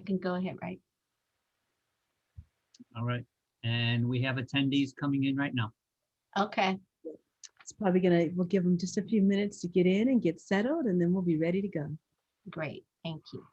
can go ahead, right? All right. And we have attendees coming in right now. Okay. It's probably we'll give them just a few minutes to get in and get settled, and then we'll be ready to go. Great. Thank you.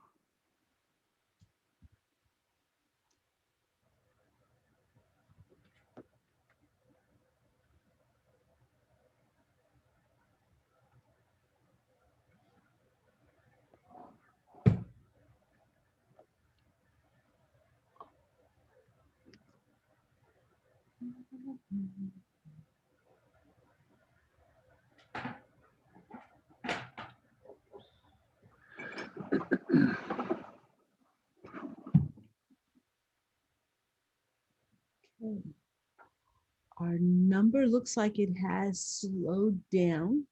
Okay. Our number looks like it has slowed down.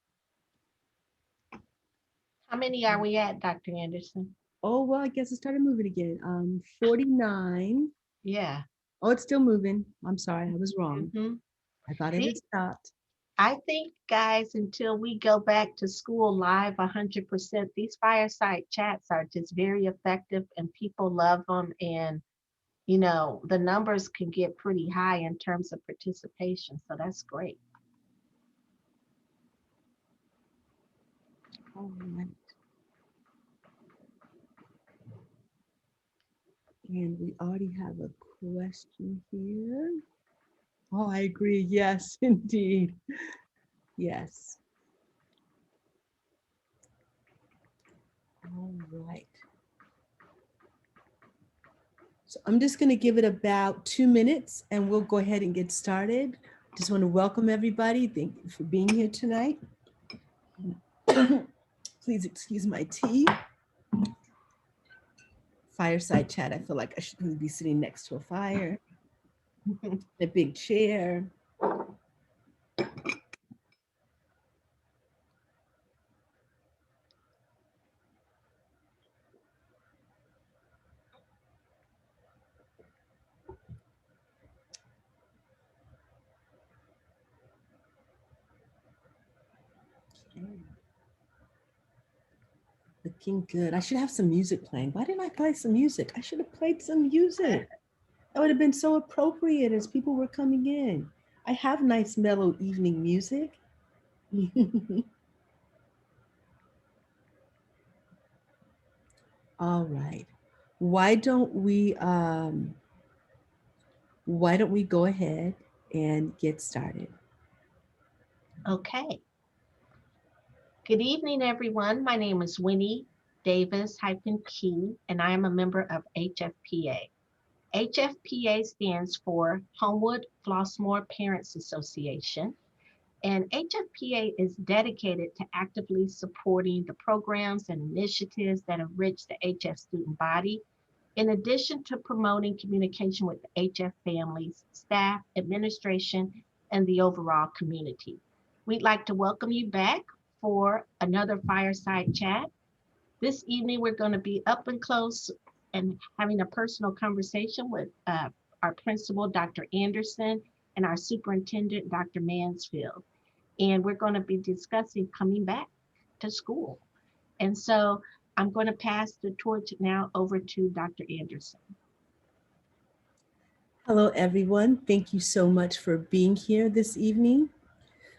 How many are we at, Dr. Anderson? Oh, well, I guess it started moving again. 49. Yeah. Oh, it's still moving. I'm sorry, I was wrong. Mm-hmm. I thought it had stopped. I think, guys, until we go back to school live 100%, these fireside chats are just very effective and people love them. And, you know, the numbers can get pretty high in terms of participation. So that's great. All right. And we already have a question here. Oh, I agree. Yes, indeed. Yes. All right. So I'm just going to give it about 2 minutes and we'll go ahead and get started. Just want to welcome everybody. Thank you for being here tonight. Please excuse my tea. Fireside chat. I feel like I should really be sitting next to a fire, a big chair. Okay. Looking good. I should have some music playing. Why didn't I play some music? I should have played some music. That would have been so appropriate as people were coming in. I have nice mellow evening music. All right. Why don't we go ahead and get started? Okay. Good evening, everyone. My name is Winnie Davis-Key, and I am a member of HFPA. HFPA stands for Homewood Flossmoor Parents Association, and HFPA is dedicated to actively supporting the programs and initiatives that enrich the HF student body, in addition to promoting communication with the HF families, staff, administration, and the overall community. We'd like to welcome you back for another fireside chat. This evening, we're going to be up and close and having a personal conversation with our principal, Dr. Anderson, and our superintendent, Dr. Mansfield. And we're going to be discussing coming back to school. And so I'm going to pass the torch now over to Dr. Anderson. Hello, everyone. Thank you so much for being here this evening.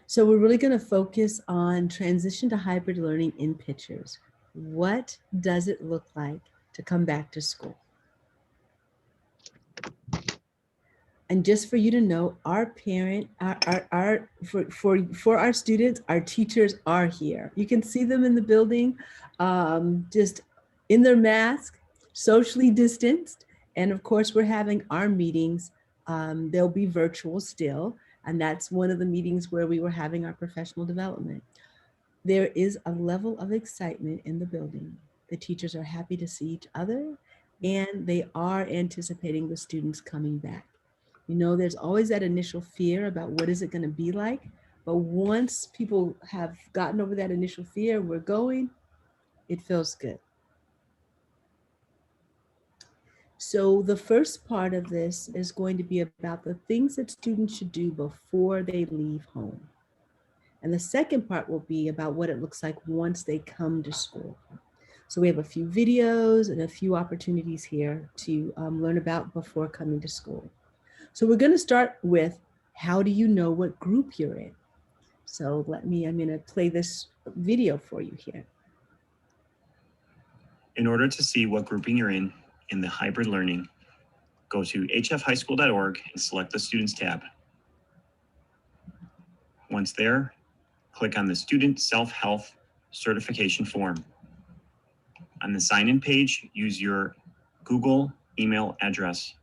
So we're really going to focus on transition to hybrid learning in pictures. What does it look like to come back to school? And just for you to know, for our students, our teachers are here. You can see them in the building, just in their mask, socially distanced. And of course, we're having our meetings. They'll be virtual still. And that's one of the meetings where we were having our professional development. There is a level of excitement in the building. The teachers are happy to see each other, and they are anticipating the students coming back. You know, there's always that initial fear about what is it going to be like. But once people have gotten over that initial fear, we're going, it feels good. So the first part of this is going to be about the things that students should do before they leave home. And the second part will be about what it looks like once they come to school. So we have a few videos and a few opportunities here to learn about before coming to school. So we're going to start with, how do you know what group you're in? So I'm going to play this video for you here. In order to see what grouping you're in the hybrid learning, go to hfhighschool.org and select the Students tab. Once there, click on the Student Self-Health Certification form. On the sign-in page, use your Google email address.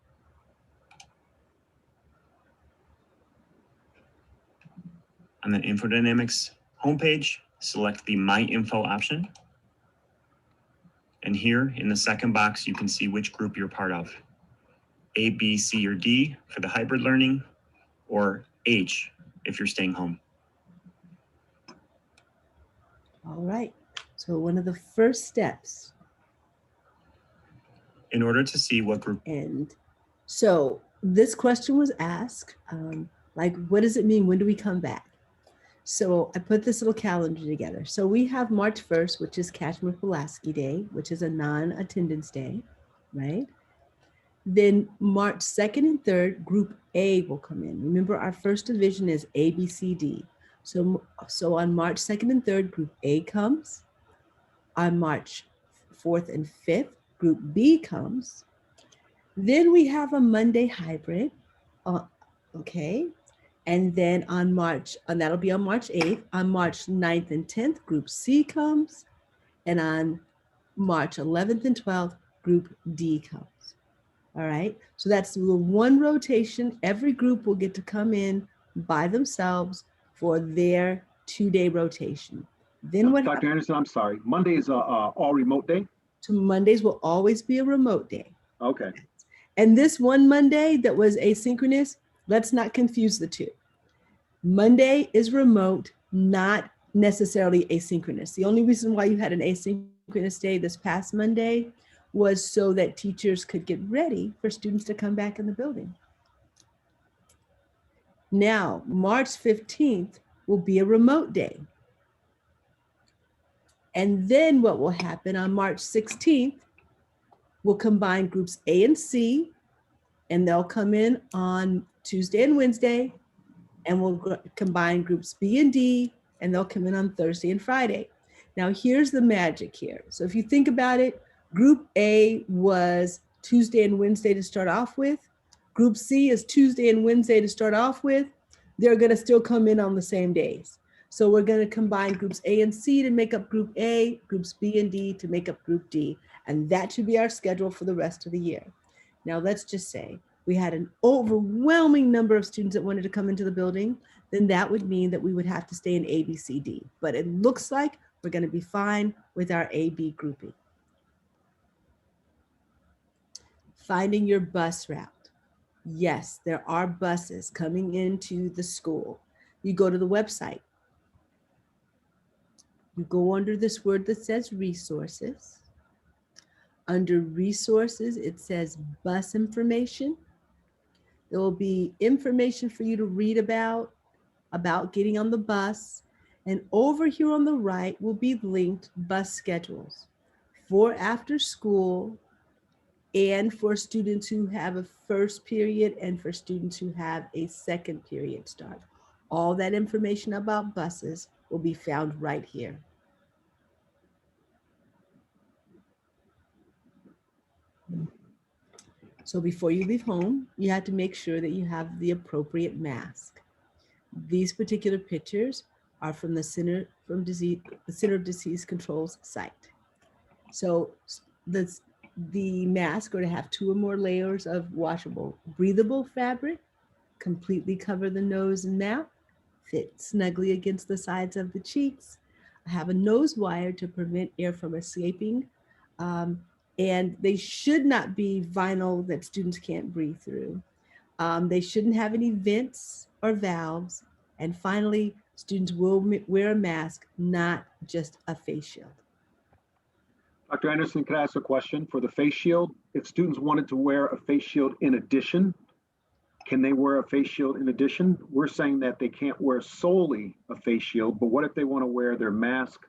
On the Infodynamics homepage, select the My Info option. And here in the second box, you can see which group you're part of. A, B, C, or D for the hybrid learning, or H if you're staying home. All right. So one of the first steps. In order to see what group. And so this question was asked, like, what does it mean? When do we come back? So I put this little calendar together. So we have March 1st, which is Kashmir-Pulaski Day, which is a non-attendance day, right? Then March 2nd and 3rd, Group A will come in. Remember, our first division is A, B, C, D. So on March 2nd and 3rd, Group A comes. On March 4th and 5th, Group B comes. Then we have a Monday hybrid, okay? And then that'll be on March 8th. On March 9th and 10th, Group C comes. And on March 11th and 12th, Group D comes. All right, so that's the one rotation. Every group will get to come in by themselves for their 2-day rotation. Then what? Dr. Anderson, I'm sorry. Monday is a all remote day? So Mondays will always be a remote day. Okay. And this one Monday that was asynchronous, let's not confuse the two. Monday is remote, not necessarily asynchronous. The only reason why you had an asynchronous day this past Monday was so that teachers could get ready for students to come back in the building. Now, March 15th will be a remote day. And then what will happen on March 16th, we'll combine groups A and C, and they'll come in on Tuesday and Wednesday, and we'll combine groups B and D, and they'll come in on Thursday and Friday. Now, here's the magic here. So if you think about it, Group A was Tuesday and Wednesday to start off with. Group C is Tuesday and Wednesday to start off with. They're going to still come in on the same days. So we're going to combine groups A and C to make up Group A, groups B and D to make up Group D. And that should be our schedule for the rest of the year. Now, let's just say we had an overwhelming number of students that wanted to come into the building, then that would mean that we would have to stay in A, B, C, D. But it looks like we're going to be fine with our A, B grouping. Finding your bus route. Yes, there are buses coming into the school. You go to the website. You go under this word that says resources. Under resources, it says bus information. There will be information for you to read about getting on the bus. And over here on the right will be linked bus schedules for after school and for students who have a first period and for students who have a second period start. All that information about buses will be found right here. So before you leave home, you have to make sure that you have the appropriate mask. These particular pictures are from the Center of Disease Control's site. So the mask are to have 2 or more layers of washable, breathable fabric, completely cover the nose and mouth, fit snugly against the sides of the cheeks, have a nose wire to prevent air from escaping, and they should not be vinyl that students can't breathe through. They shouldn't have any vents or valves. And finally, students will wear a mask, not just a face shield. Dr. Anderson, could I ask a question for the face shield? If students wanted to wear a face shield in addition, can they wear a face shield in addition? We're saying that they can't wear solely a face shield, but what if they want to wear their mask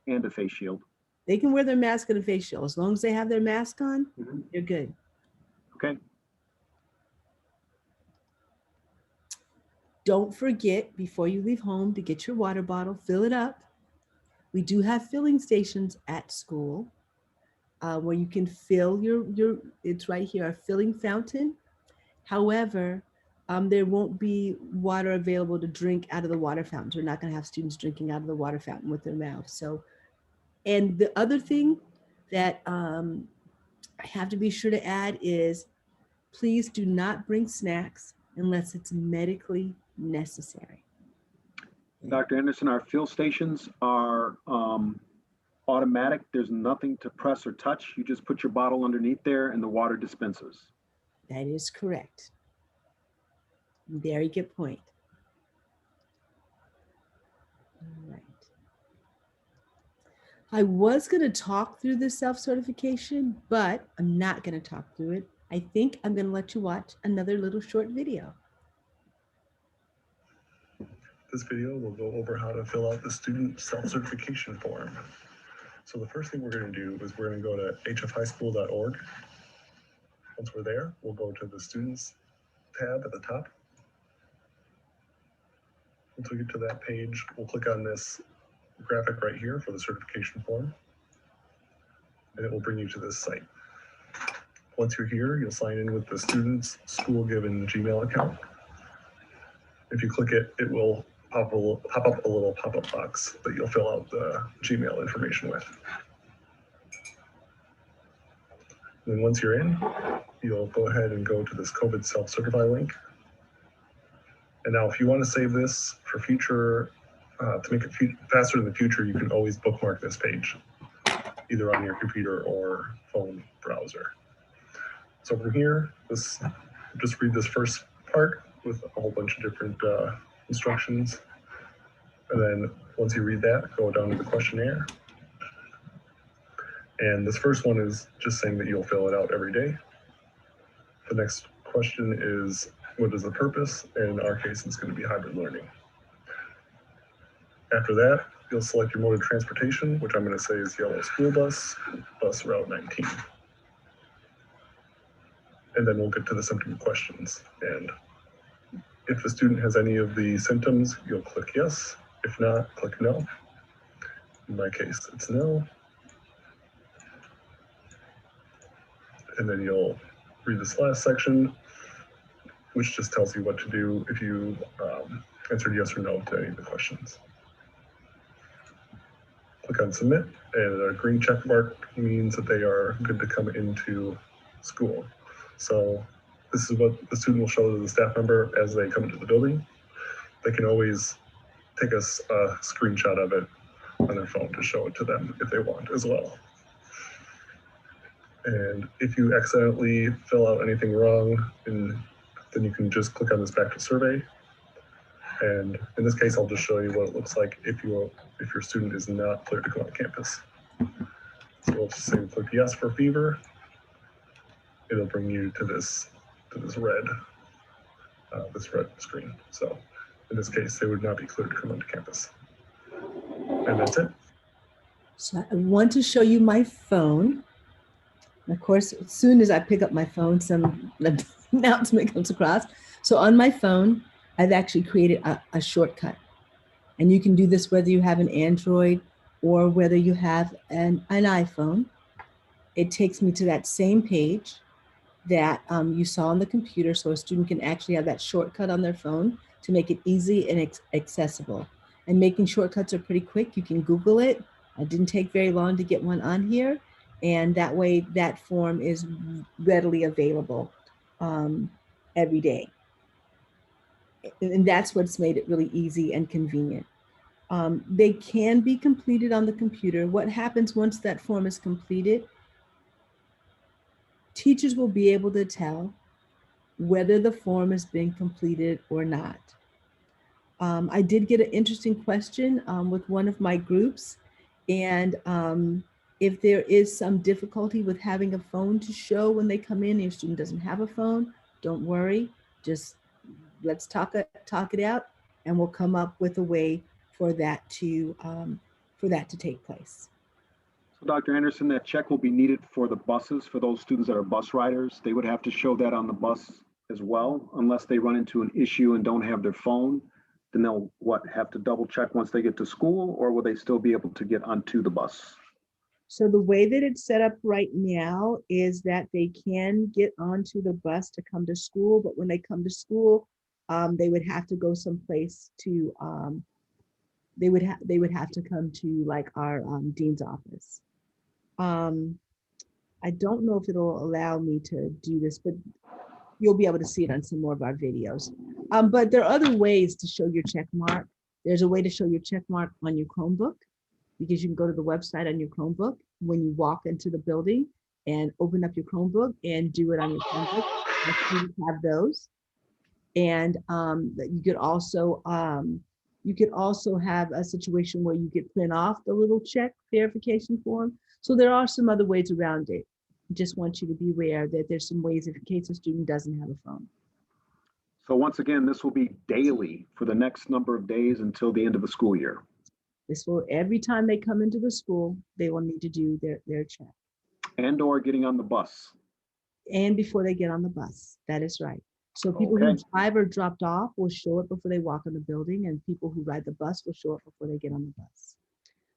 and a face shield? They can wear their mask and a face shield. As long as they have their mask on, Mhm. they're good. Okay. Don't forget before you leave home to get your water bottle, fill it up. We do have filling stations at school where you can fill it's right here, our filling fountain. However, there won't be water available to drink out of the water fountains. We're not going to have students drinking out of the water fountain with their mouth. So, and the other thing that I have to be sure to add is please do not bring snacks unless it's medically necessary. Dr. Anderson, our fill stations are automatic. There's nothing to press or touch. You just put your bottle underneath there and the water dispenses. That is correct. Very good point. All right. I was going to talk through the self-certification, but I'm not going to talk through it. I think I'm going to let you watch another little short video. This video will go over how to fill out the student self-certification form. So the first thing we're going to do is we're going to go to hfhighschool.org. Once we're there, we'll go to the Students tab at the top. Once we get to that page, we'll click on this graphic right here for the certification form, and it will bring you to this site. Once you're here, you'll sign in with the student's school-given Gmail account. If you click it, it will pop up a little pop-up box that you'll fill out the Gmail information with. And then once you're in, you'll go ahead and go to this COVID self-certify link. And now if you want to save this for future, to make it faster in the future, you can always bookmark this page, either on your computer or phone browser. So from here, just read this first part with a whole bunch of different instructions. And then once you read that, go down to the questionnaire. And this first one is just saying that you'll fill it out every day. The next question is, what is the purpose? And in our case, it's going to be hybrid learning. After that, you'll select your mode of transportation, which I'm going to say is yellow school bus, bus route 19. And then we'll get to the symptom questions. And if the student has any of the symptoms, you'll click yes. If not, click no. In my case, it's no. And then you'll read this last section, which just tells you what to do if you answered yes or no to any of the questions. Click on submit, and a green check mark means that they are good to come into school. So this is what the student will show to the staff member as they come into the building. They can always take a screenshot of it on their phone to show it to them if they want as well. And if you accidentally fill out anything wrong, then you can just click on this back to survey. And in this case, I'll just show you what it looks like if your student is not cleared to come on campus. So we'll just say click yes for fever. It'll bring you to this red screen. So in this case, they would not be cleared to come onto campus. And that's it. So I want to show you my phone. Of course, as soon as I pick up my phone, some announcement comes across. So on my phone, I've actually created a shortcut. And you can do this whether you have an Android or whether you have an iPhone. It takes me to that same page that you saw on the computer, so a student can actually have that shortcut on their phone to make it easy and accessible. And making shortcuts are pretty quick. You can Google it. It didn't take very long to get one on here. And that way, that form is readily available every day. And that's what's made it really easy and convenient. They can be completed on the computer. What happens once that form is completed? Teachers will be able to tell whether the form has been completed or not. I did get an interesting question with one of my groups, and if there is some difficulty with having a phone to show when they come in, and your student doesn't have a phone, don't worry. Just let's talk it out, and we'll come up with a way for that to take place. So Dr. Anderson, that check will be needed for the buses, for those students that are bus riders. They would have to show that on the bus as well, unless they run into an issue and don't have their phone. Then they'll have to double check once they get to school, or will they still be able to get onto the bus? So the way that it's set up right now is that they can get onto the bus to come to school, but when they come to school, they would have to go someplace to, they would have to come to like our dean's office. I don't know if it'll allow me to do this, but you'll be able to see it on some more of our videos. But there are other ways to show your check mark. There's a way to show your check mark on your Chromebook, because you can go to the website on your Chromebook when you walk into the building and open up your Chromebook and do it on your Chromebook. You have those. And you could also have a situation where you could print off the little check verification form. So there are some other ways around it. Just want you to be aware that there's some ways in case a student doesn't have a phone. So once again, this will be daily for the next number of days until the end of the school year. This will, every time they come into the school, they will need to do their check. And or getting on the bus. And before they get on the bus, that is right. So people who drive or dropped off will show it before they walk in the building, and people who ride the bus will show it before they get on the bus.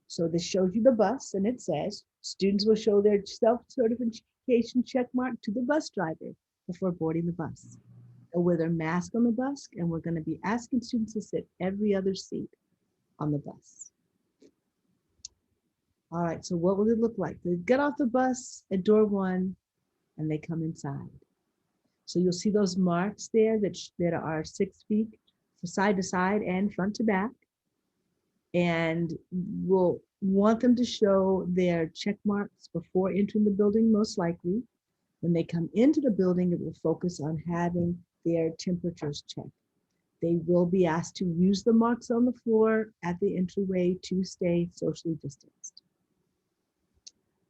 So this shows you the bus, and it says students will show their self-certification check mark to the bus driver before boarding the bus. They'll wear their mask on the bus, and we're going to be asking students to sit every other seat on the bus. All right, so what will it look like? They get off the bus at door 1 and they come inside. So you'll see those marks there that are 6 feet side to side and front to back. And we'll want them to show their check marks before entering the building, most likely. When they come into the building, it will focus on having their temperatures checked. They will be asked to use the marks on the floor at the entryway to stay socially distanced.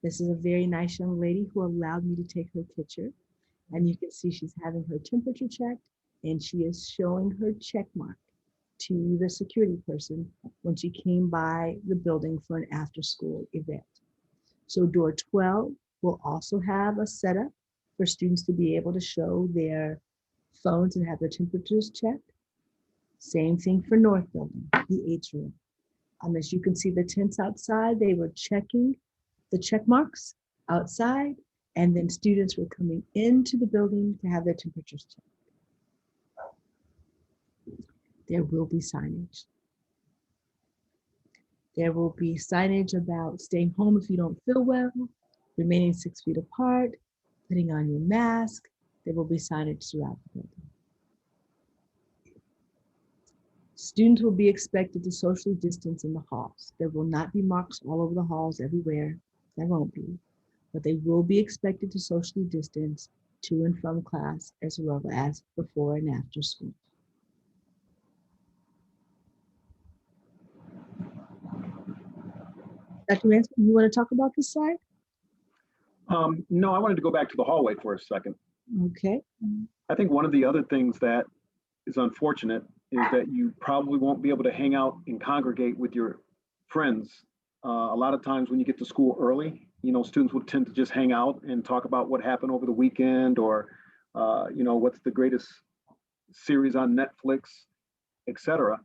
This is a very nice young lady who allowed me to take her picture. And you can see she's having her temperature checked, and she is showing her check mark to the security person when she came by the building for an after-school event. So door 12 will also have a setup for students to be able to show their phones and have their temperatures checked. Same thing for North Building, the atrium. As you can see the tents outside, they were checking the check marks outside, and then students were coming into the building to have their temperatures checked. There will be signage. There will be signage about staying home if you don't feel well, remaining 6 feet apart, putting on your mask. There will be signage throughout the building. Students will be expected to socially distance in the halls. There will not be marks all over the halls everywhere. There won't be, but they will be expected to socially distance to and from class as well as before and after school. Dr. Mansfield, you want to talk about this slide? No, I wanted to go back to the hallway for a second. Okay. I think one of the other things that is unfortunate is that you probably won't be able to hang out and congregate with your friends. A lot of times when you get to school early, students will tend to just hang out and talk about what happened over the weekend, or, what's the greatest series on Netflix, etc.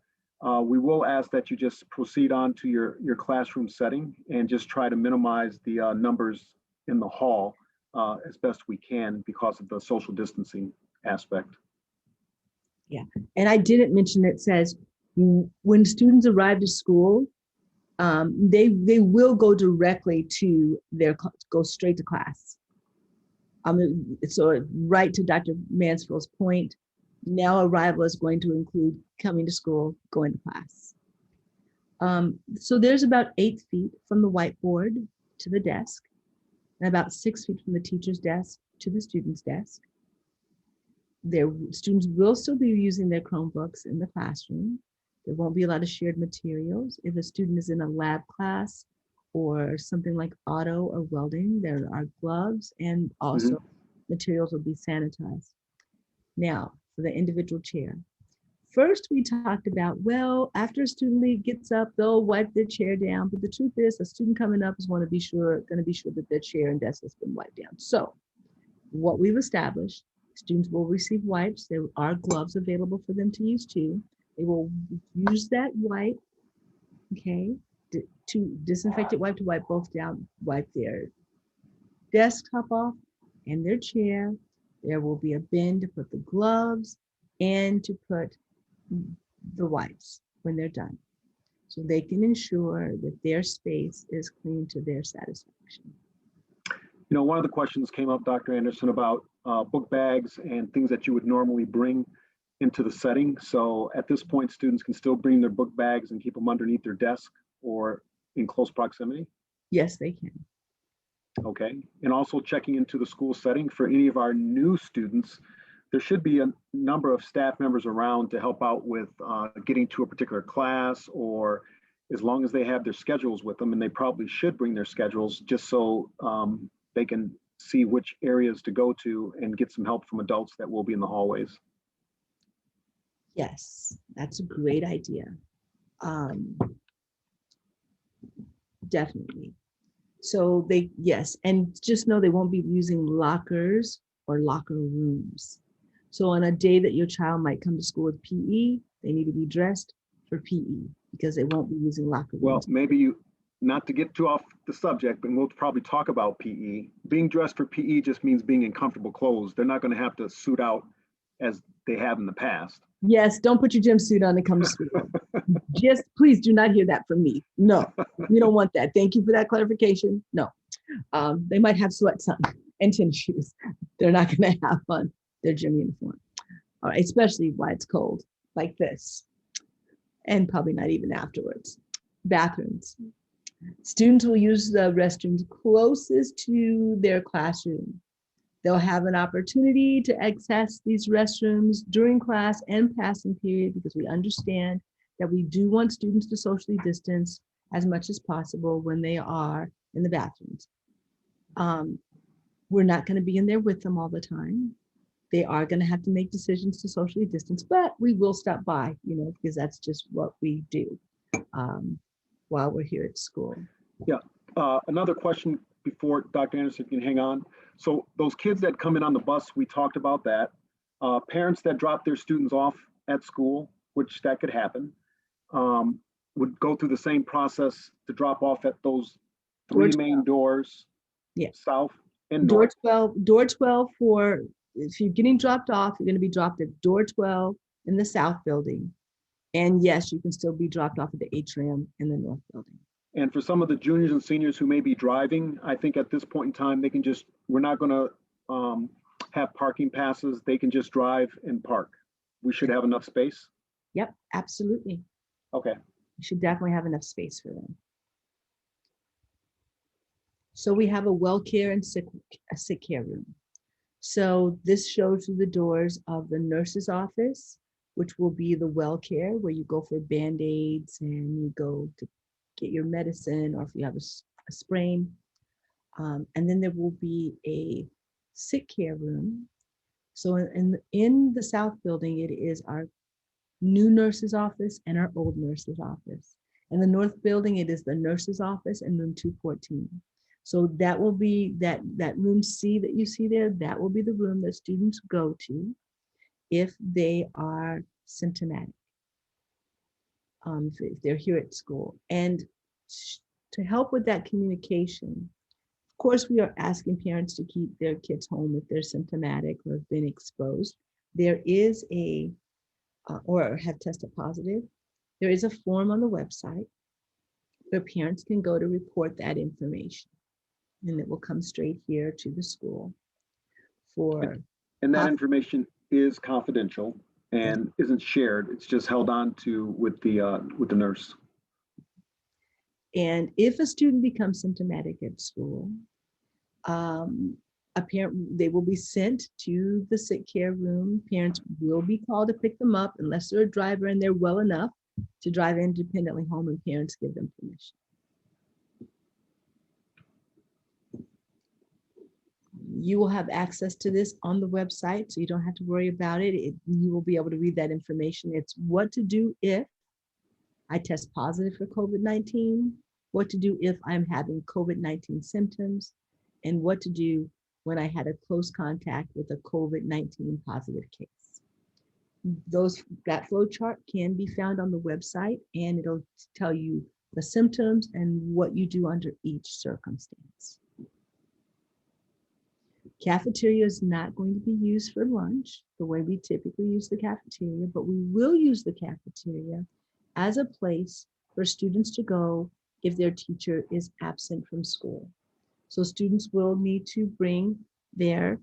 We will ask that you just proceed on to your classroom setting and just try to minimize the numbers in the hall as best we can because of the social distancing aspect. Yeah, and I didn't mention, it says when students arrive to school, they will go directly to go straight to class. So right to Dr. Mansfield's point, now arrival is going to include coming to school, going to class. So there's about 8 feet from the whiteboard to the desk, and about 6 feet from the teacher's desk to the student's desk. Their students will still be using their Chromebooks in the classroom. There won't be a lot of shared materials. If a student is in a lab class or something like auto or welding, there are gloves, and also materials will be sanitized. Now, for the individual chair, first we talked about, well, after a student gets up, they'll wipe their chair down. But the truth is, a student coming up is going to be sure that their chair and desk has been wiped down. So what we've established, students will receive wipes. There are gloves available for them to use too. They will use that wipe, okay, to disinfectant wipe to wipe both down, wipe their desktop off and their chair. There will be a bin to put the gloves and to put the wipes when they're done. So they can ensure that their space is clean to their satisfaction. You know, one of the questions came up, Dr. Anderson, about book bags and things that you would normally bring into the setting. So at this point, students can still bring their book bags and keep them underneath their desk or in close proximity? Yes, they can. Okay, and also checking into the school setting for any of our new students, there should be a number of staff members around to help out with getting to a particular class, or as long as they have their schedules with them, and they probably should bring their schedules just so they can see which areas to go to and get some help from adults that will be in the hallways. Yes, that's a great idea. Definitely. So yes, and just know they won't be using lockers or locker rooms. So on a day that your child might come to school with PE, they need to be dressed for PE because they won't be using locker rooms. Well, maybe not to get too off the subject, but we'll probably talk about PE. Being dressed for PE just means being in comfortable clothes. They're not going to have to suit out as they have in the past. Yes, don't put your gym suit on and come to school. Just please do not hear that from me. No, we don't want that. Thank you for that clarification. No, they might have sweats on and tennis shoes. They're not going to have on their gym uniform. All right, especially while it's cold like this, and probably not even afterwards. Bathrooms. Students will use the restrooms closest to their classroom. They'll have an opportunity to access these restrooms during class and passing period because we understand that we do want students to socially distance as much as possible when they are in the bathrooms. We're not going to be in there with them all the time. They are going to have to make decisions to socially distance, but we will stop by, because that's just what we do while we're here at school. Yeah. Another question before Dr. Anderson can hang on. So those kids that come in on the bus, we talked about that. Parents that drop their students off at school, which that could happen, would go through the same process to drop off at those three main doors, south and north. Door 12 for, if you're getting dropped off, you're going to be dropped at door 12 in the south building. And yes, you can still be dropped off at the atrium in the north building. And for some of the juniors and seniors who may be driving, I think at this point in time, they can we're not going to have parking passes. They can just drive and park. We should have enough space. Yep, absolutely. Okay. We should definitely have enough space for them. So we have a well care and sick care room. So this shows you the doors of the nurse's office, which will be the well care where you go for Band-Aids and you go to get your medicine, or if you have a sprain. And then there will be a sick care room. So in the south building, it is our new nurse's office and our old nurse's office. In the north building, it is the nurse's office and room 214. So that will be that room C that you see there, that will be the room that students go to if they are symptomatic. If they're here at school. And to help with that communication, of course, we are asking parents to keep their kids home if they're symptomatic or have been exposed. There is or have tested positive. There is a form on the website where parents can go to report that information. And it will come straight here to the school and that information is confidential and isn't shared. It's just held on to with the nurse. And if a student becomes symptomatic at school, they will be sent to the sick care room. Parents will be called to pick them up unless they're a driver and they're well enough to drive independently home, and parents give them permission. You will have access to this on the website, so you don't have to worry about it. You will be able to read that information. It's what to do if I test positive for COVID-19, what to do if I'm having COVID-19 symptoms, and what to do when I had a close contact with a COVID-19 positive case. That flow chart can be found on the website, and it'll tell you the symptoms and what you do under each circumstance. Cafeteria is not going to be used for lunch the way we typically use the cafeteria, but we will use the cafeteria as a place for students to go if their teacher is absent from school. So students will need to bring their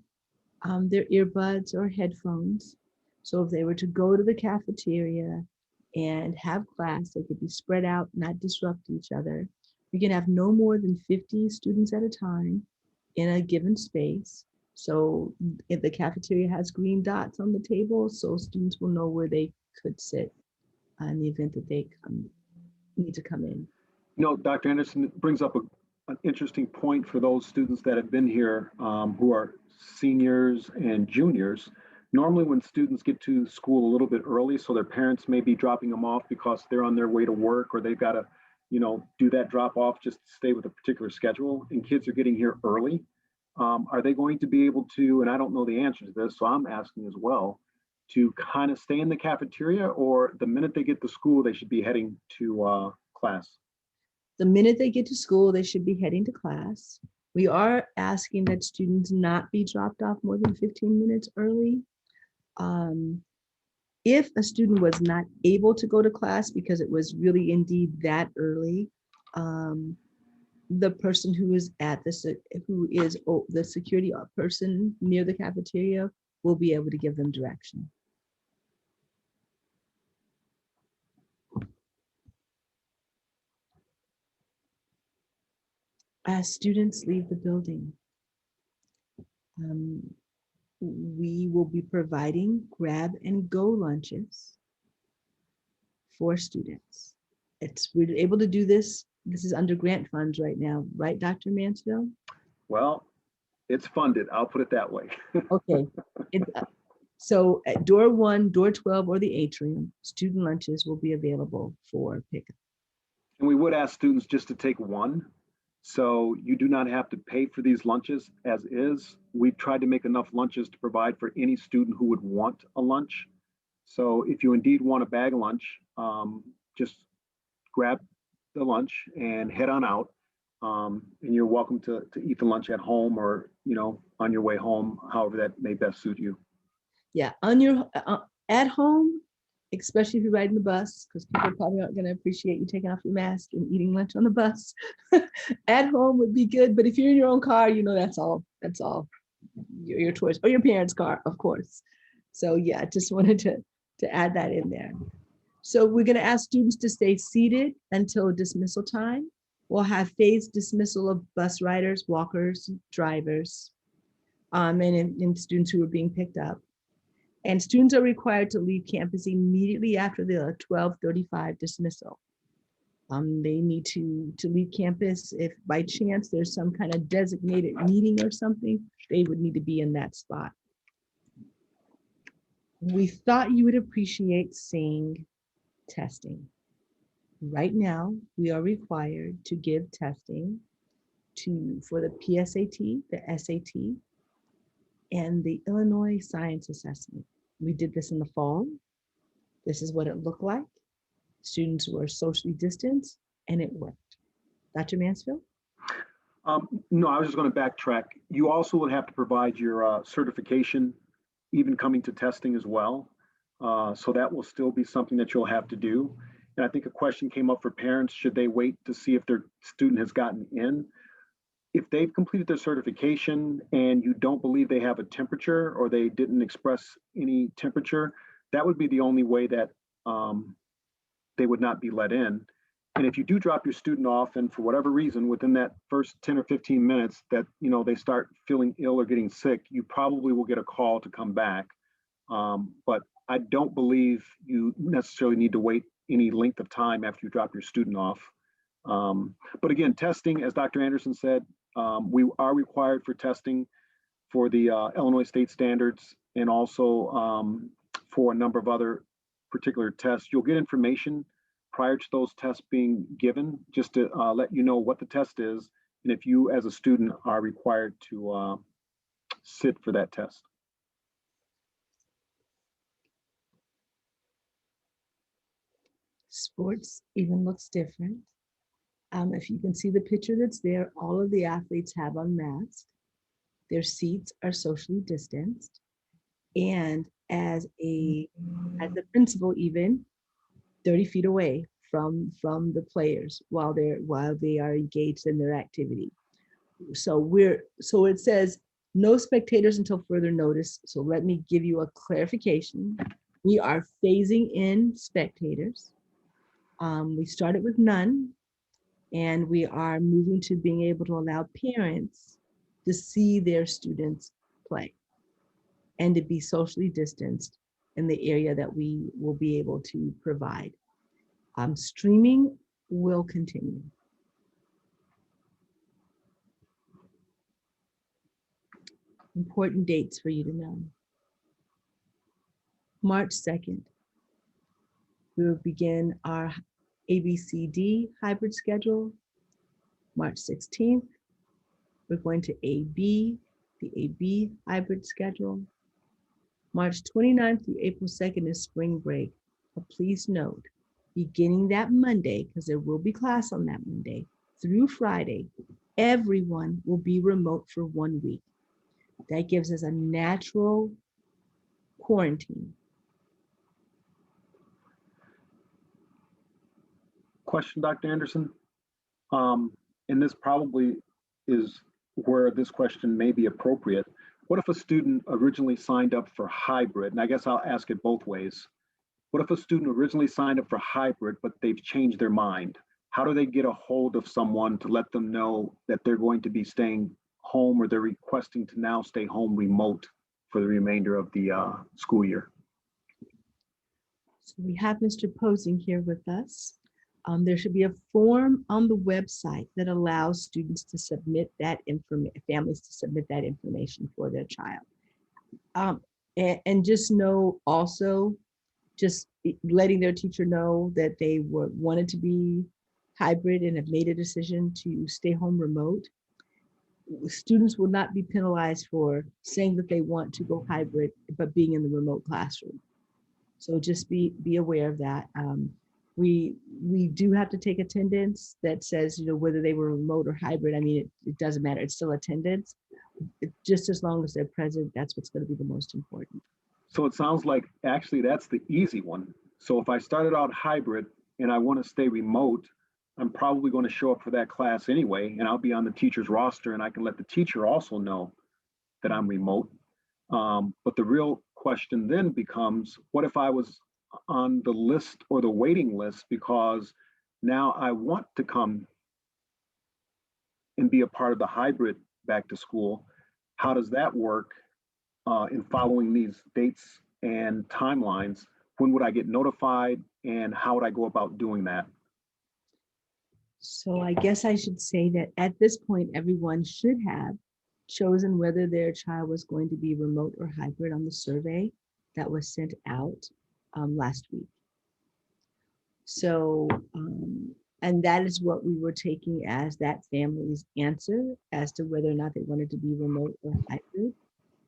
earbuds or headphones. So if they were to go to the cafeteria and have class, they could be spread out, not disrupt each other. We can have no more than 50 students at a time in a given space. So if the cafeteria has green dots on the table, so students will know where they could sit in the event that they need to come in. You know, Dr. Anderson brings up an interesting point for those students that have been here who are seniors and juniors. Normally when students get to school a little bit early, so their parents may be dropping them off because they're on their way to work, or they've got to, you know, do that drop off just to stay with a particular schedule, and kids are getting here early. Are they going to be able to, and I don't know the answer to this, so I'm asking as well, to kind of stay in the cafeteria, or the minute they get to school, they should be heading to class? The minute they get to school, they should be heading to class. We are asking that students not be dropped off more than 15 minutes early. If a student was not able to go to class because it was really indeed that early, the person who is the security person near the cafeteria will be able to give them direction. As students leave the building, we will be providing grab and go lunches for students. We're able to do this. This is under grant funds right now, right, Dr. Mansfield? Well, it's funded, I'll put it that way. Okay. So at door 1, door 12, or the atrium, student lunches will be available for pickup. And we would ask students just to take one. So you do not have to pay for these lunches as is. We've tried to make enough lunches to provide for any student who would want a lunch. So if you indeed want a bag lunch, just grab the lunch and head on out. And you're welcome to eat the lunch at home, or, you know, on your way home, however that may best suit you. Yeah, on your at home, especially if you're riding the bus, because people probably aren't going to appreciate you taking off your mask and eating lunch on the bus. At home would be good, but if you're in your own car, you know, that's all your choice, or your parents' car, of course. So yeah, just wanted to add that in there. So we're going to ask students to stay seated until dismissal time. We'll have phased dismissal of bus riders, walkers, drivers, and students who are being picked up. And students are required to leave campus immediately after the 12:35 dismissal. They need to leave campus if by chance there's some kind of designated meeting or something, they would need to be in that spot. We thought you would appreciate seeing testing. Right now, we are required to give testing for the PSAT, the SAT, and the Illinois Science Assessment. We did this in the fall. This is what it looked like. Students were socially distanced, and it worked. Dr. Mansfield? No, I was just going to backtrack. You also would have to provide your certification, even coming to testing as well. So that will still be something that you'll have to do. And I think a question came up for parents: should they wait to see if their student has gotten in? If they've completed their certification and you don't believe they have a temperature, or they didn't express any temperature, that would be the only way that they would not be let in. And if you do drop your student off, and for whatever reason, within that first 10 or 15 minutes that, you know, they start feeling ill or getting sick, you probably will get a call to come back. But I don't believe you necessarily need to wait any length of time after you drop your student off. But again, testing, as Dr. Anderson said, we are required for testing for the Illinois state standards and also for a number of other particular tests. You'll get information prior to those tests being given, just to let you know what the test is and if you as a student are required to sit for that test. Sports even looks different. If you can see the picture that's there, all of the athletes have on masks. Their seats are socially distanced. And as the principal, even 30 feet away from the players while they are engaged in their activity. So it says no spectators until further notice. So let me give you a clarification. We are phasing in spectators. We started with none, and we are moving to being able to allow parents to see their students play and to be socially distanced in the area that we will be able to provide. Streaming will continue. Important dates for you to know. March 2nd, we will begin our ABCD hybrid schedule. March 16th, we're going to the AB hybrid schedule. March 29th through April 2nd is spring break. But please note, beginning that Monday, because there will be class on that Monday, through Friday, everyone will be remote for 1 week. That gives us a natural quarantine. Question, Dr. Anderson. And this probably is where this question may be appropriate. What if a student originally signed up for hybrid? And I guess I'll ask it both ways. What if a student originally signed up for hybrid, but they've changed their mind? How do they get a hold of someone to let them know that they're going to be staying home, or they're requesting to now stay home remote for the remainder of the school year? So we have Mr. Posing here with us. There should be a form on the website that allows students to submit that information, families to submit that information for their child. And just know also, just letting their teacher know that they wanted to be hybrid and have made a decision to stay home remote. Students will not be penalized for saying that they want to go hybrid, but being in the remote classroom. So just be aware of that. We do have to take attendance that says, whether they were remote or hybrid. I mean, it doesn't matter. It's still attendance. Just as long as they're present, that's what's going to be the most important. So it sounds like actually that's the easy one. So if I started out hybrid and I want to stay remote, I'm probably going to show up for that class anyway, and I'll be on the teacher's roster, and I can let the teacher also know that I'm remote. But the real question then becomes, what if I was on the list or the waiting list because now I want to come and be a part of the hybrid back to school? How does that work in following these dates and timelines? When would I get notified, and how would I go about doing that? So I guess I should say that at this point, everyone should have chosen whether their child was going to be remote or hybrid on the survey that was sent out last week. So, and that is what we were taking as that family's answer as to whether or not they wanted to be remote or hybrid.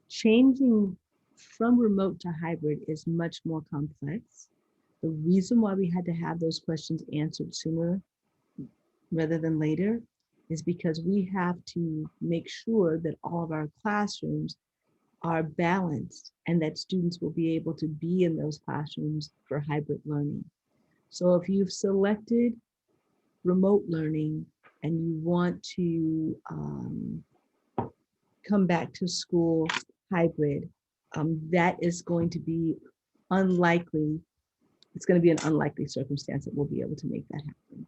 Changing from remote to hybrid is much more complex. The reason why we had to have those questions answered sooner rather than later is because we have to make sure that all of our classrooms are balanced and that students will be able to be in those classrooms for hybrid learning. So if you've selected remote learning and you want to come back to school hybrid, that is going to be unlikely. It's going to be an unlikely circumstance that we'll be able to make that happen.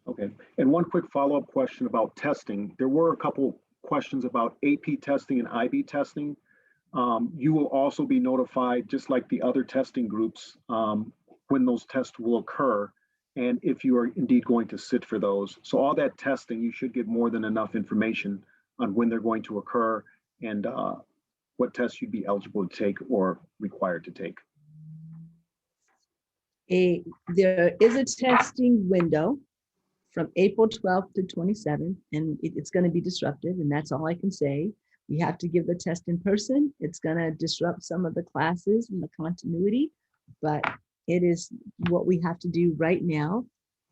Okay, and one quick follow-up question about testing. There were a couple questions about AP testing and IB testing. You will also be notified, just like the other testing groups, when those tests will occur and if you are indeed going to sit for those. So all that testing, you should get more than enough information on when they're going to occur and what tests you'd be eligible to take or required to take. There is a testing window from April 12th to 27th, and it's going to be disruptive, and that's all I can say. We have to give the test in person. It's going to disrupt some of the classes and the continuity, but it is what we have to do right now,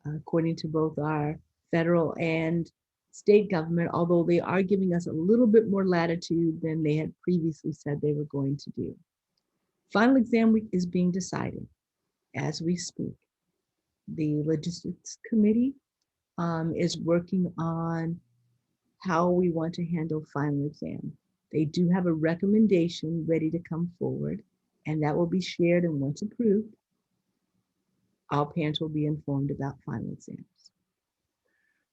according to both our federal and state government, although they are giving us a little bit more latitude than they had previously said they were going to do. Final exam week is being decided as we speak. The logistics committee is working on how we want to handle final exam. They do have a recommendation ready to come forward, and that will be shared, and once approved, all parents will be informed about final exams.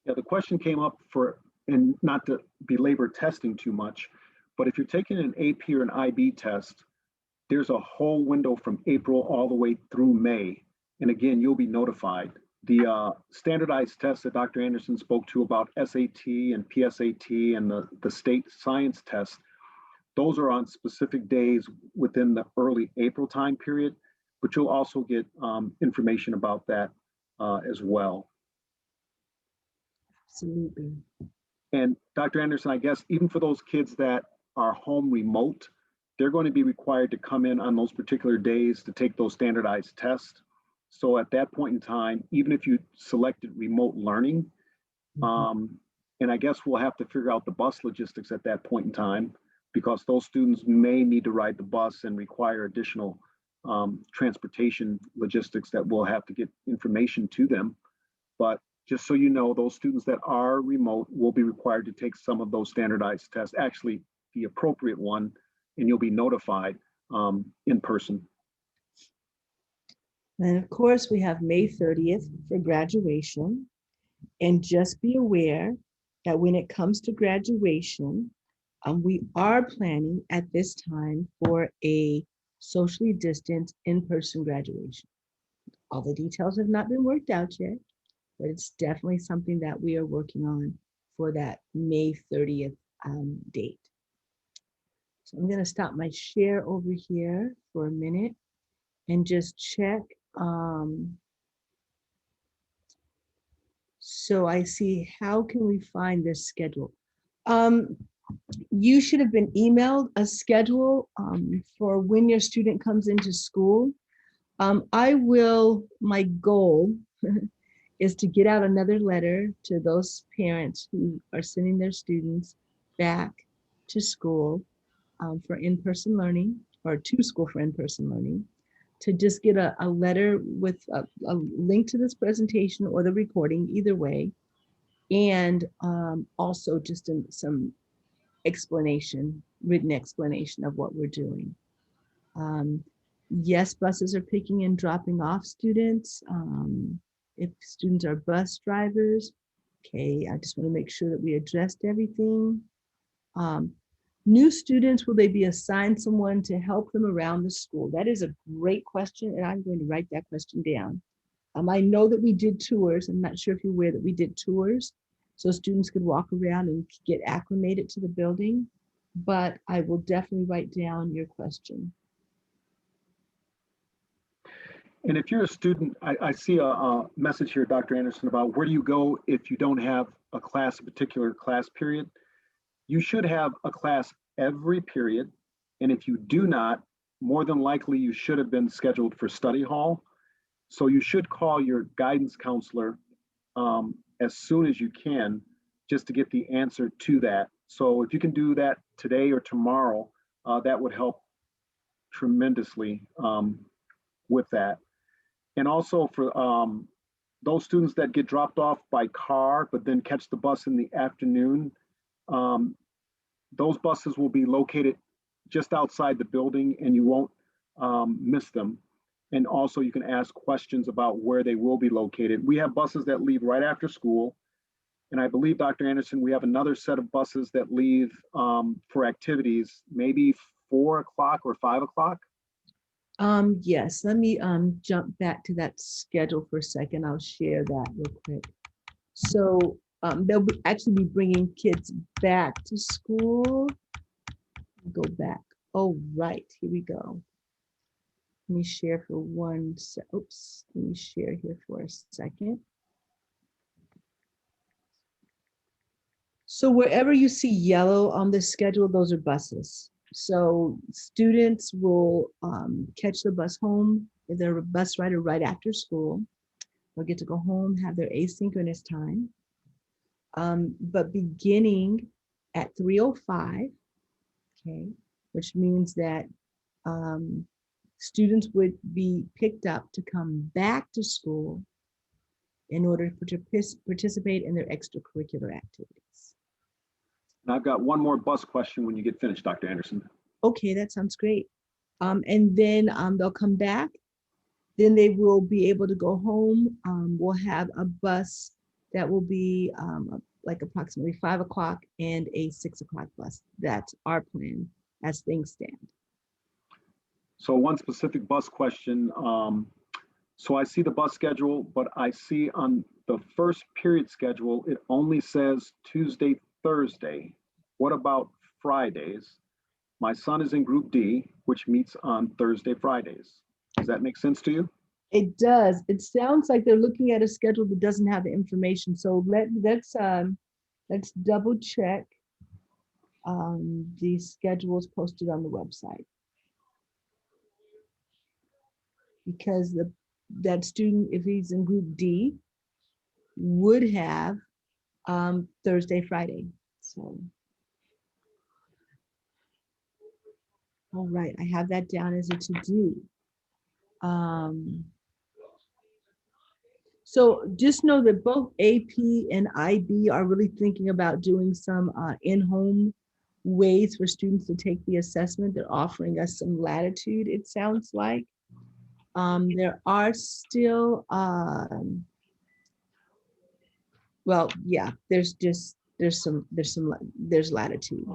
Yeah, the question came up for, and not to belabor testing too much, but if you're taking an AP or an IB test, there's a whole window from April all the way through May. And again, you'll be notified. The standardized tests that Dr. Anderson spoke to about SAT and PSAT and the state science test, those are on specific days within the early April time period, but you'll also get information about that as well. Absolutely. And Dr. Anderson, I guess even for those kids that are home remote, they're going to be required to come in on those particular days to take those standardized tests. So at that point in time, even if you selected remote learning, and I guess we'll have to figure out the bus logistics at that point in time, because those students may need to ride the bus and require additional transportation logistics that we'll have to get information to them. But just so you know, those students that are remote will be required to take some of those standardized tests, actually the appropriate one, and you'll be notified in person. And of course, we have May 30th for graduation. And just be aware that when it comes to graduation, we are planning at this time for a socially distanced in-person graduation. All the details have not been worked out yet, but it's definitely something that we are working on for that May 30th date. So I'm going to stop my share over here for a minute and just check. So I see, how can we find this schedule? You should have been emailed a schedule for when your student comes into school. My goal is to get out another letter to those parents who are sending their students back to school for in-person learning, or to school for in-person learning, to just get a letter with a link to this presentation or the recording, either way, and also just some explanation, written explanation of what we're doing. Yes, buses are picking and dropping off students. If students are bus drivers, okay, I just want to make sure that we addressed everything. New students, will they be assigned someone to help them around the school? That is a great question, and I'm going to write that question down. I know that we did tours. I'm not sure if you're aware that we did tours, so students could walk around and get acclimated to the building, but I will definitely write down your question. And if you're a student, I see a message here, Dr. Anderson, about where do you go if you don't have a particular class period? You should have a class every period. And if you do not, more than likely you should have been scheduled for study hall. So you should call your guidance counselor as soon as you can, just to get the answer to that. So if you can do that today or tomorrow, that would help tremendously with that. And also for those students that get dropped off by car, but then catch the bus in the afternoon, those buses will be located just outside the building and you won't miss them. And also you can ask questions about where they will be located. We have buses that leave right after school. And I believe, Dr. Anderson, we have another set of buses that leave for activities, maybe 4 o'clock or 5 o'clock. Yes, let me jump back to that schedule for a second. I'll share that real quick. So they'll actually be bringing kids back to school. Go back. Oh, right, here we go. Let me share for one sec. Oops, let me share here for a second. So wherever you see yellow on the schedule, those are buses. So students will catch the bus home. If they're a bus rider right after school, they'll get to go home, have their asynchronous time. But beginning at 3:05, okay, which means that students would be picked up to come back to school in order to participate in their extracurricular activities. And I've got one more bus question when you get finished, Dr. Anderson. Okay, that sounds great. And then they'll come back. Then they will be able to go home. We'll have a bus that will be like approximately 5 o'clock and a 6 o'clock bus. That's our plan as things stand. So one specific bus question. So I see the bus schedule, but I see on the first period schedule, it only says Tuesday, Thursday. What about Fridays? My son is in Group D, which meets on Thursday, Fridays. Does that make sense to you? It does. It sounds like they're looking at a schedule that doesn't have the information. So let's double check the schedules posted on the website. Because that student, if he's in Group D, would have Thursday, Friday. So, all right, I have that down as a to-do. So just know that both AP and IB are really thinking about doing some in-home ways for students to take the assessment. They're offering us some latitude, it sounds like. There are still, well, yeah, there's latitude.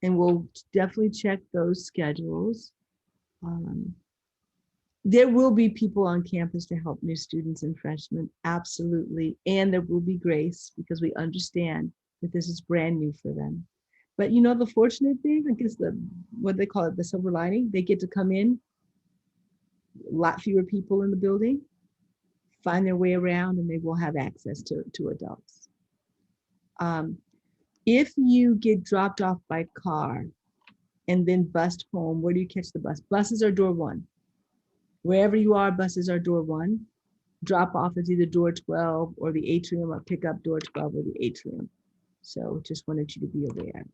And we'll definitely check those schedules. There will be people on campus to help new students and freshmen, absolutely. And there will be grace because we understand that this is brand new for them. But you know, the fortunate thing, I guess what they call it, the silver lining, they get to come in, a lot fewer people in the building, find their way around, and they will have access to adults. If you get dropped off by car and then bused home, where do you catch the bus? Buses are door 1. Wherever you are, buses are door 1. Drop off is either door 12 or the atrium, or pick up door 12 or the atrium. So just wanted you to be aware.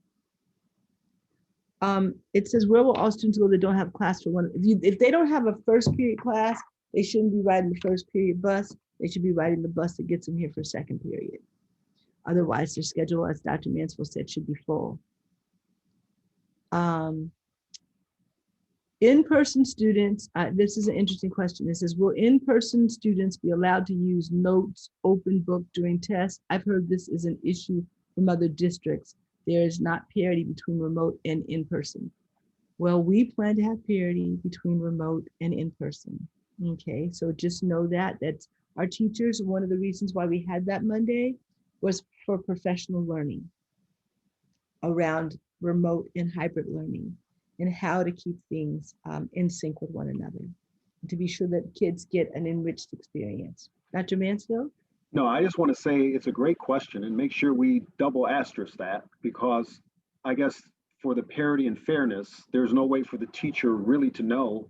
It says, where will all students go that don't have class for one? If they don't have a first period class, they shouldn't be riding the first period bus. They should be riding the bus that gets them here for second period. Otherwise, their schedule, as Dr. Mansfield said, should be full. In-person students, this is an interesting question. It says, will in-person students be allowed to use notes, open book during tests? I've heard this is an issue from other districts. There is not parity between remote and in-person. Well, we plan to have parity between remote and in-person. Okay, so just know that that's our teachers. One of the reasons why we had that Monday was for professional learning around remote and hybrid learning and how to keep things in sync with one another, and to be sure that kids get an enriched experience. Dr. Mansfield? No, I just want to say it's a great question, and make sure we double asterisk that, because I guess for the parity and fairness, there's no way for the teacher really to know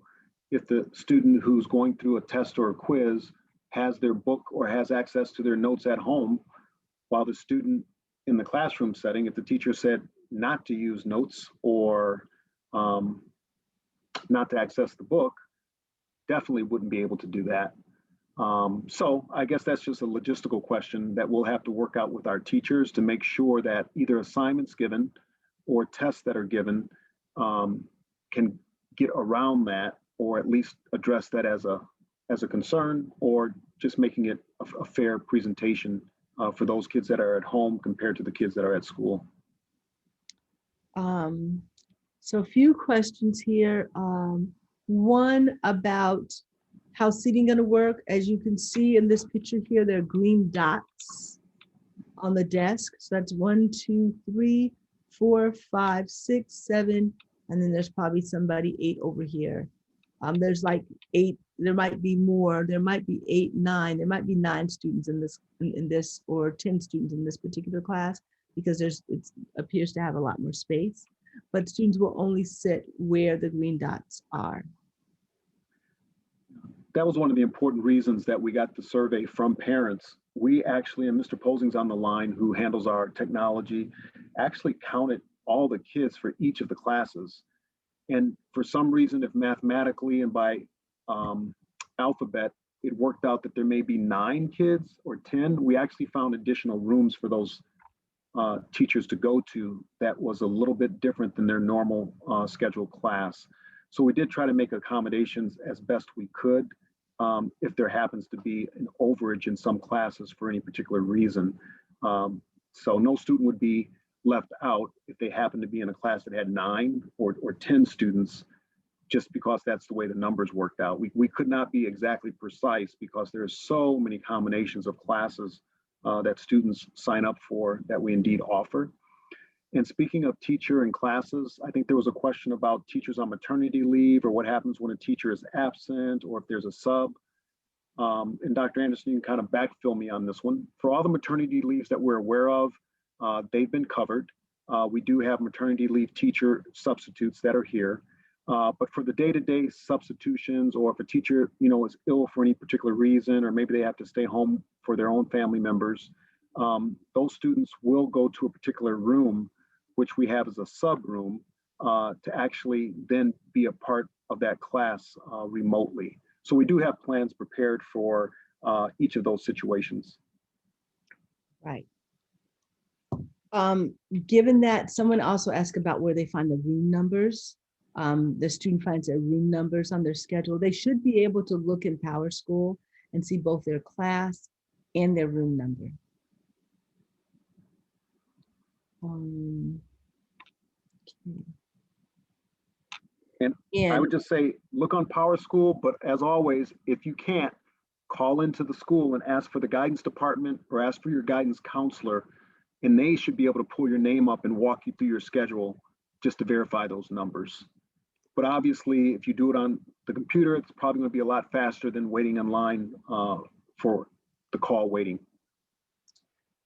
if the student who's going through a test or a quiz has their book or has access to their notes at home, while the student in the classroom setting, if the teacher said not to use notes or not to access the book, definitely wouldn't be able to do that. So I guess that's just a logistical question that we'll have to work out with our teachers to make sure that either assignments given or tests that are given can get around that, or at least address that as a concern, or just making it a fair presentation for those kids that are at home compared to the kids that are at school. So a few questions here. One about How's seating going to work? As you can see in this picture here, there are green dots on the desk. So that's 1, 2, 3, 4, 5, 6, 7, and then there's probably somebody 8 over here. There's like 8. There might be more. There might be 8, 9. There might be 9 students in this, or 10 students in this particular class, because it appears to have a lot more space. But students will only sit where the green dots are. That was one of the important reasons that we got the survey from parents. We actually, and Mr. Posing's on the line, who handles our technology, actually counted all the kids for each of the classes. And for some reason, if mathematically and by alphabet, it worked out that there may be 9 kids or 10, we actually found additional rooms for those teachers to go to that was a little bit different than their normal scheduled class. So we did try to make accommodations as best we could if there happens to be an overage in some classes for any particular reason. So no student would be left out if they happen to be in a class that had 9 or 10 students, just because that's the way the numbers worked out. We could not be exactly precise because there's so many combinations of classes that students sign up for that we indeed offer. And speaking of teacher and classes, I think there was a question about teachers on maternity leave, or what happens when a teacher is absent, or if there's a sub. And Dr. Anderson, you can kind of backfill me on this one. For all the maternity leaves that we're aware of, they've been covered. We do have maternity leave teacher substitutes that are here. But for the day-to-day substitutions, or if a teacher, is ill for any particular reason, or maybe they have to stay home for their own family members, those students will go to a particular room, which we have as a sub room, to actually then be a part of that class remotely. So we do have plans prepared for each of those situations. Right. Given that, someone also asked about where they find the room numbers. The student finds their room numbers on their schedule. They should be able to look in PowerSchool and see both their class and their room number. And I would just say, look on PowerSchool, but as always, if you can't, call into the school and ask for the guidance department or ask for your guidance counselor, and they should be able to pull your name up and walk you through your schedule just to verify those numbers. But obviously, if you do it on the computer, it's probably going to be a lot faster than waiting in line for the call waiting.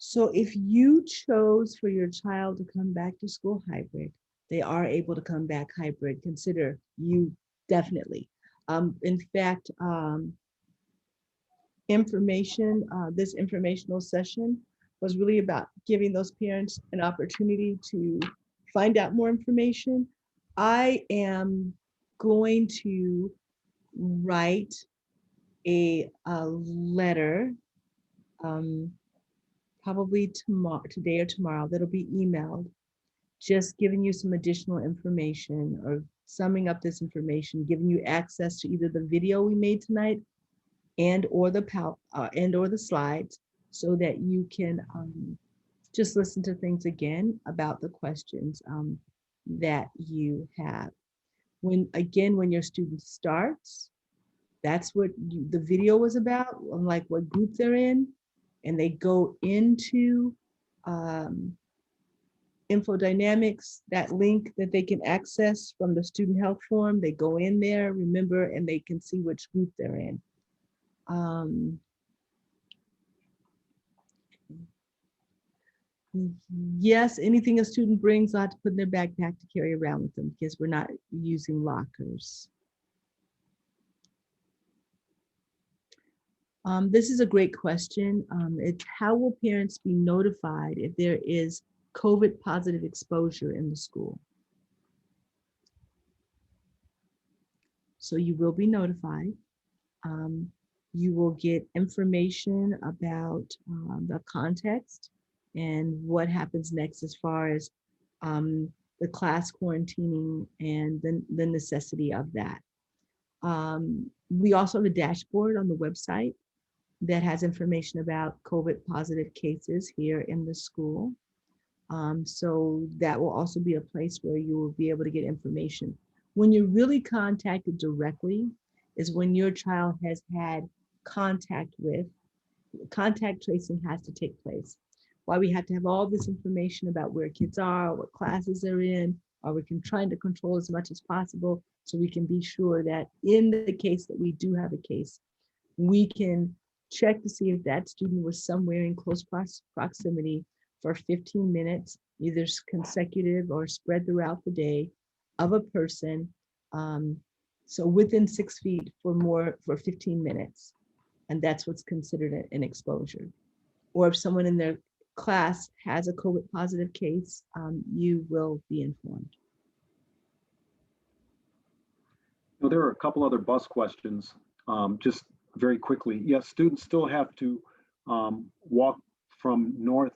So if you chose for your child to come back to school hybrid, they are able to come back hybrid. Consider you definitely. In fact, this informational session was really about giving those parents an opportunity to find out more information. I am going to write a letter, probably today or tomorrow, that'll be emailed, just giving you some additional information, or summing up this information, giving you access to either the video we made tonight and or the slides, so that you can just listen to things again about the questions that you have. When your student starts, that's what the video was about, like what group they're in, and they go into infodynamics, that link that they can access from the student health form. They go in there, remember, and they can see which group they're in. Yes, anything a student brings, they'll have to put in their backpack to carry around with them, because we're not using lockers. This is a great question. It's how will parents be notified if there is COVID positive exposure in the school? So you will be notified. You will get information about the context and what happens next as far as the class quarantining and the necessity of that. We also have a dashboard on the website that has information about COVID positive cases here in the school. So that will also be a place where you will be able to get information. When you're really contacted directly, is when your child has had contact tracing has to take place. Why we have to have all this information about where kids are, what classes they're in, or we can try to control as much as possible so we can be sure that in the case that we do have a case, we can check to see if that student was somewhere in close proximity for 15 minutes, either consecutive or spread throughout the day of a person. So within 6 feet for 15 minutes. And that's what's considered an exposure. Or if someone in their class has a COVID positive case, you will be informed. Well, there are a couple other bus questions, just very quickly. Yes, students still have to walk from north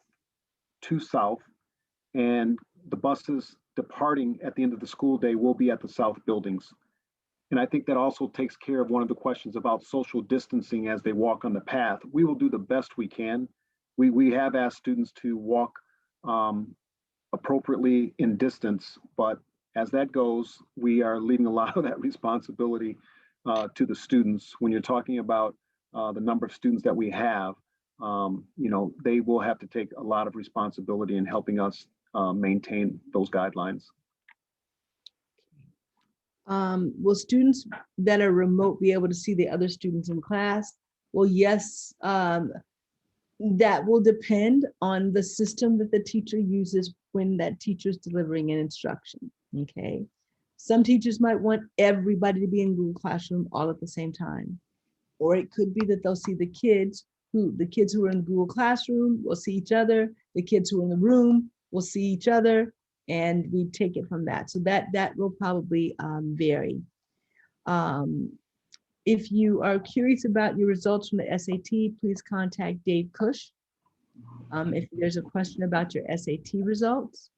to south, and the buses departing at the end of the school day will be at the south buildings. And I think that also takes care of one of the questions about social distancing as they walk on the path. We will do the best we can. We have asked students to walk appropriately in distance, but as that goes, we are leaving a lot of that responsibility to the students. When you're talking about the number of students that we have, they will have to take a lot of responsibility in helping us maintain those guidelines. Will students that are remote be able to see the other students in class? Well, yes, that will depend on the system that the teacher uses when that teacher is delivering an instruction, okay? Some teachers might want everybody to be in Google Classroom all at the same time. Or it could be that they'll see the kids who are in Google Classroom will see each other, the kids who are in the room will see each other, and we take it from that. So that will probably vary. If you are curious about your results from the SAT, please contact Dave Cush. If there's a question about your SAT results,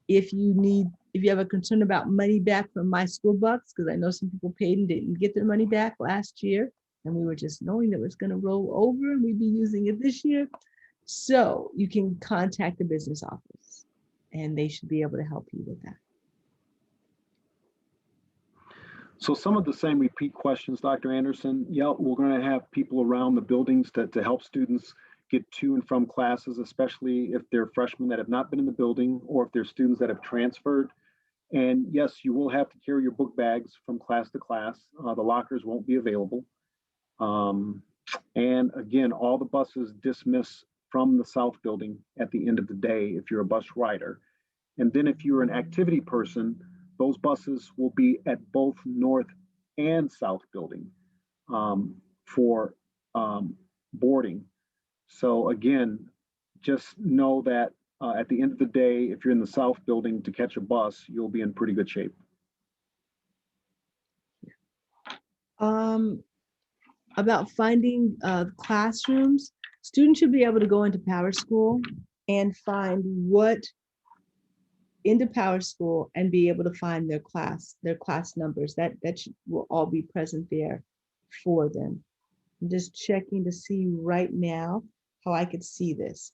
if you have a concern about money back from My School Bucks, because I know some people paid and didn't get their money back last year, and we were just knowing that it was going to roll over and we'd be using it this year. So you can contact the business office and they should be able to help you with that. So some of the same repeat questions, Dr. Anderson. Yeah, we're going to have people around the buildings to help students get to and from classes, especially if they're freshmen that have not been in the building or if they're students that have transferred. And yes, you will have to carry your book bags from class to class. The lockers won't be available. And again, all the buses dismiss from the south building at the end of the day if you're a bus rider. And then if you're an activity person, those buses will be at both north and south building for boarding. So again, just know that at the end of the day, if you're in the south building to catch a bus, you'll be in pretty good shape. About finding classrooms, students should be able to go into Power School and find into Power School and be able to find their class numbers. That will all be present there for them. I'm just checking to see right now how I could see this.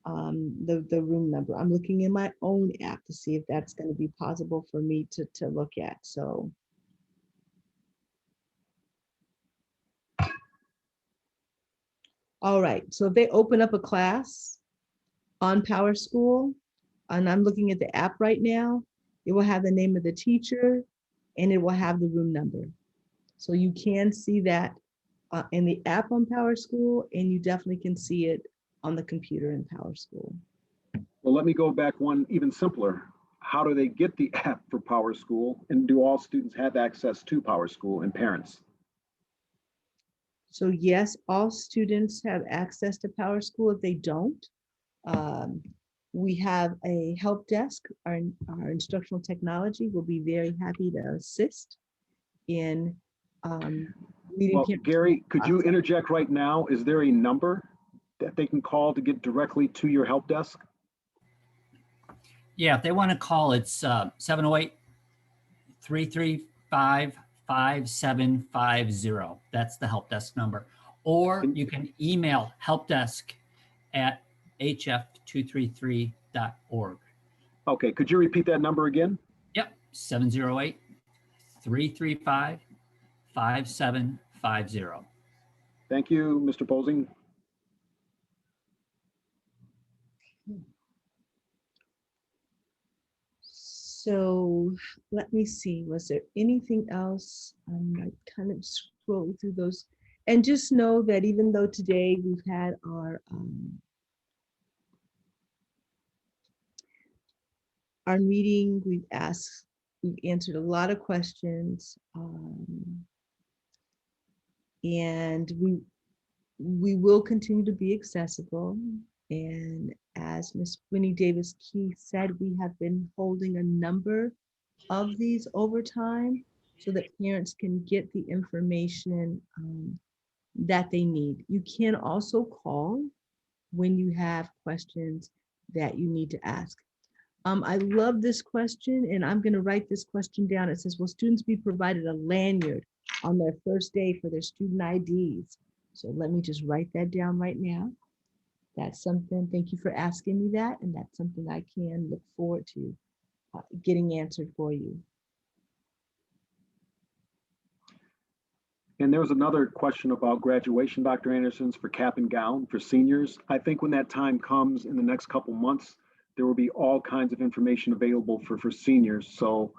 The room number. I'm looking in my own app to see if that's going to be possible for me to look at. So. All right, so if they open up a class on Power School, and I'm looking at the app right now, it will have the name of the teacher and it will have the room number. So you can see that in the app on Power School, and you definitely can see it on the computer in Power School. Well, let me go back one even simpler. How do they get the app for Power School? And do all students have access to Power School and parents? So yes, all students have access to Power School. If they don't, we have a help desk. Our instructional technology will be very happy to assist in meeting. Well, Gary, could you interject right now? Is there a number that they can call to get directly to your help desk? Yeah, if they want to call, it's 708-335-5750. That's the help desk number. Or you can email helpdesk@hf233.org. Okay, could you repeat that number again? Yep, 708-335-5750. 5750. Thank you, Mr. Posing. So let me see, was there anything else? I kind of scrolled through those. And just know that even though today we've had our meeting, we've answered a lot of questions. And we will continue to be accessible. And as Ms. Winnie Davis Key said, we have been holding a number of these over time so that parents can get the information that they need. You can also call when you have questions that you need to ask. I love this question, and I'm going to write this question down. It says, will students be provided a lanyard on their first day for their student IDs? So let me just write that down right now. That's something, thank you for asking me that, and that's something I can look forward to getting answered for you. And there was another question about graduation, Dr. Anderson's, for cap and gown for seniors. I think when that time comes in the next couple months, there will be all kinds of information available for seniors. So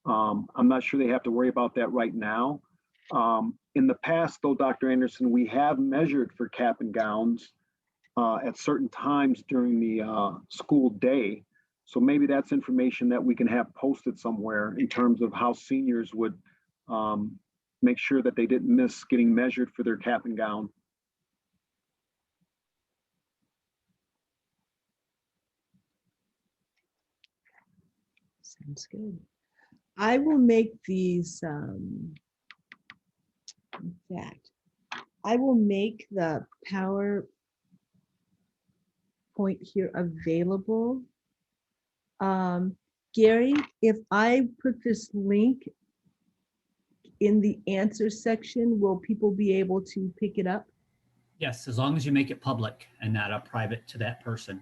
I'm not sure they have to worry about that right now. In the past, though, Dr. Anderson, we have measured for cap and gowns at certain times during the school day. So maybe that's information that we can have posted somewhere in terms of how seniors would make sure that they didn't miss getting measured for their cap and gown. Sounds good. I will make these, in fact, I will make the PowerPoint here available. Gary, if I put this link in the answer section, will people be able to pick it up? Yes, as long as you make it public and not a private to that person.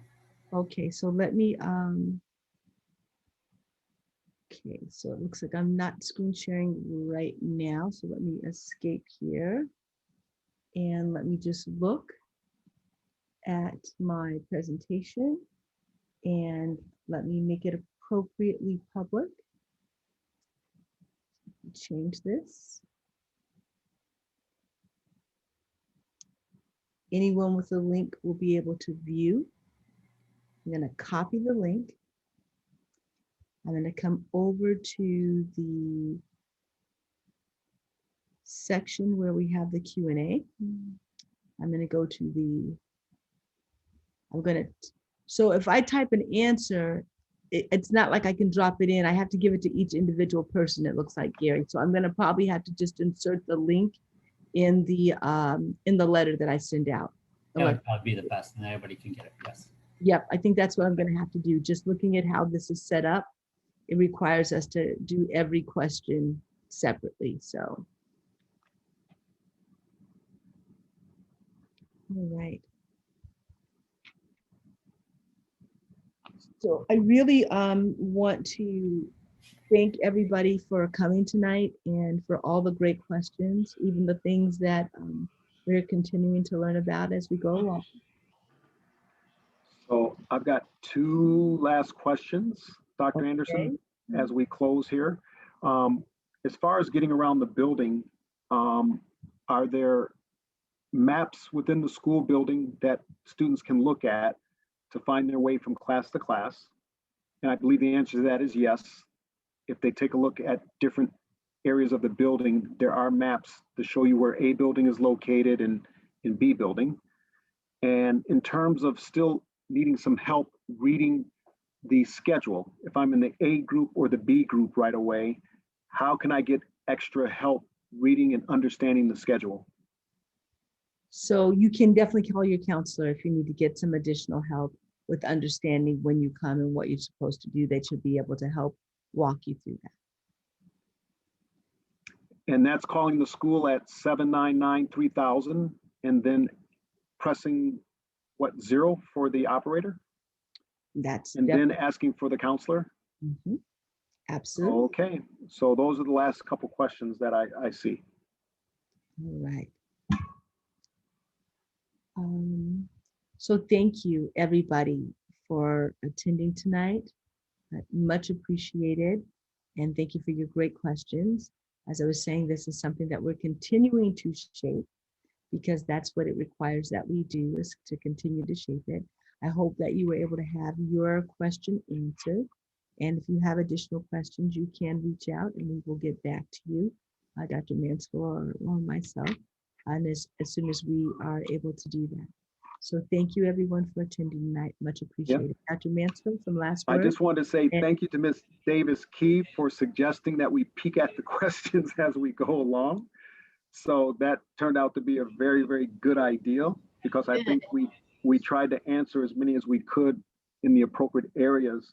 Okay, so let me, okay, so it looks like I'm not screen sharing right now. So let me escape here. And let me just look at my presentation and let me make it appropriately public. Change this. Anyone with a link will be able to view. I'm going to copy the link. I'm going to come over to the section where we have the Q&A. I'm going to go to the, so if I type an answer, it's not like I can drop it in. I have to give it to each individual person, it looks like, Gary. So I'm going to probably have to just insert the link in the letter that I send out. That would probably be the best, and everybody can get it. Yes. Yep, I think that's what I'm going to have to do. Just looking at how this is set up, it requires us to do every question separately. So, all right. So I really want to thank everybody for coming tonight and for all the great questions, even the things that we're continuing to learn about as we go along. So I've got two last questions, Dr. Anderson, as we close here. As far as getting around the building, are there maps within the school building that students can look at to find their way from class to class? And I believe the answer to that is yes. If they take a look at different areas of the building, there are maps to show you where A building is located and in B building. And in terms of still needing some help reading the schedule, if I'm in the A group or the B group right away, how can I get extra help reading and understanding the schedule? So you can definitely call your counselor if you need to get some additional help with understanding when you come and what you're supposed to do. They should be able to help walk you through that. And that's calling the school at 799-3000 and then pressing what, 0 for the operator? That's and then asking for the counselor? Absolutely. Okay, so those are the last couple questions that I see. All right. So thank you, everybody, for attending tonight. Much appreciated. And thank you for your great questions. As I was saying, this is something that we're continuing to shape because that's what it requires that we do, is to continue to shape it. I hope that you were able to have your question answered. And if you have additional questions, you can reach out and we will get back to you, Dr. Mansfield or myself, and as soon as we are able to do that. So thank you everyone for attending tonight. Much appreciated. Dr. Mansfield, some last I words? just wanted to say thank you to Ms. Davis Key for suggesting that we peek at the questions as we go along. So that turned out to be a very, very good idea because I think we tried to answer as many as we could in the appropriate areas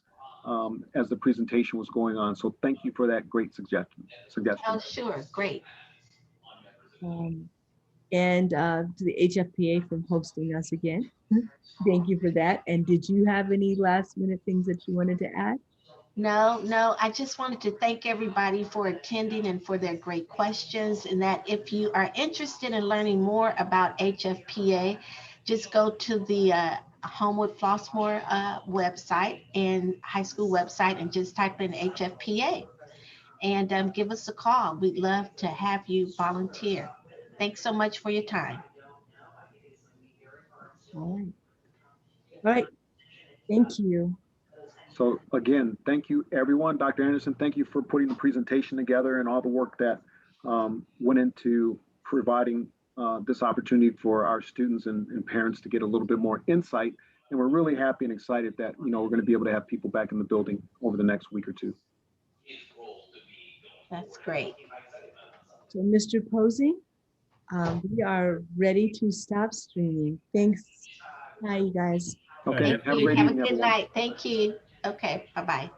as the presentation was going on. So thank you for that great suggestion. Oh, sure. Great. And to the HFPA for hosting us again. Thank you for that. And did you have any last minute things that you wanted to add? No, I just wanted to thank everybody for attending and for their great questions. And that if you are interested in learning more about HFPA, just go to the Homewood Flossmoor website and high school website and just type in HFPA and give us a call. We'd love to have you volunteer. Thanks so much for your time. All right. Thank you. So again, thank you everyone. Dr. Anderson, thank you for putting the presentation together and all the work that went into providing this opportunity for our students and parents to get a little bit more insight. And we're really happy and excited that, we're going to be able to have people back in the building over the next week or two. That's great. So Mr. Posey, we are ready to stop streaming. Thanks. Bye, you guys. Okay, Thank you. Have a good night. Thank you. Okay, bye-bye.